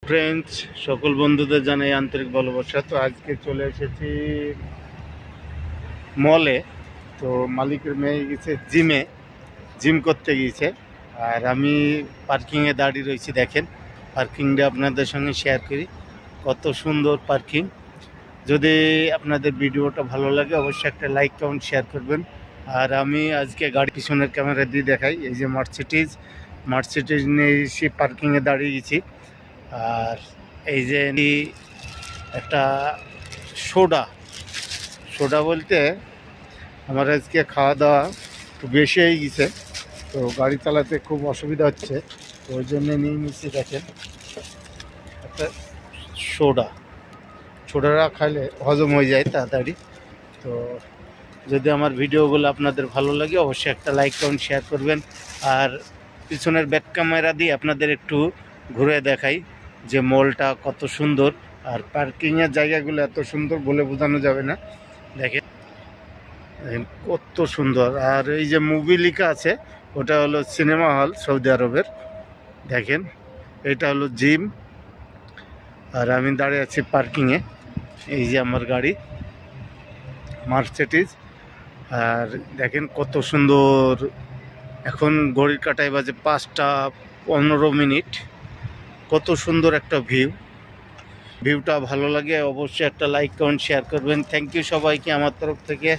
Friends, সকল বন্ধুদের জানাই আন্তরিক ভালোবাসা। তো আজকে চলে এসেছি মলে। তো মালিকের মেয়ে গেছে জিম করতে গিয়েছে, আর আমি পার্কিংয়ে দাঁড়িয়ে রয়েছি। দেখেন পার্কিংটা আপনাদের সঙ্গে শেয়ার করি, কত সুন্দর পার্কিং। যদি আপনাদের ভিডিওটা ভালো লাগে অবশ্যই একটা লাইক কমেন্ট শেয়ার করবেন। আর আমি আজকে গাড়ি পিছনের ক্যামেরা দিয়ে দেখাই, এই যে মার্সিডিজ নিয়ে এসে পার্কিংয়ে দাঁড়িয়ে গেছি। আর এই যে একটা সোডা বলতে আমার আজকে খাওয়া দাওয়া একটু বেশি হয়ে গেছে, তো গাড়ি চালাতে খুব অসুবিধা হচ্ছে, তো ওই জন্য নিয়ে নিচ্ছি। দেখেন একটা সোডাটা খাইলে হজম হয়ে যায় তাড়াতাড়ি। তো যদি আমার ভিডিওগুলো আপনাদের ভালো লাগে অবশ্যই একটা লাইক কমেন্ট শেয়ার করবেন। আর পিছনের ব্যাক ক্যামেরা দিয়ে আপনাদের একটু ঘুরে দেখাই যে মলটা কত সুন্দর, আর পার্কিংয়ের জায়গাগুলো এত সুন্দর বলে বোঝানো যাবে না। দেখেন কত সুন্দর। আর এই যে মুভি লেখা আছে ওটা হলো সিনেমা হল সৌদি আরবের। দেখেন এটা হলো জিম, আর আমি দাঁড়িয়ে আছি পার্কিংয়ে। এই যে আমার গাড়ি মার্সিডিজ। আর দেখেন কত সুন্দর, এখন ঘড়ির কাঁটায় বাজে 5টা 15 মিনিট। কত সুন্দর একটা ভিউটা ভালো লাগে অবশ্যই একটা লাইক কমেন্ট শেয়ার করবেন। থ্যাংক ইউ সবাইকে আমার তরফ থেকে।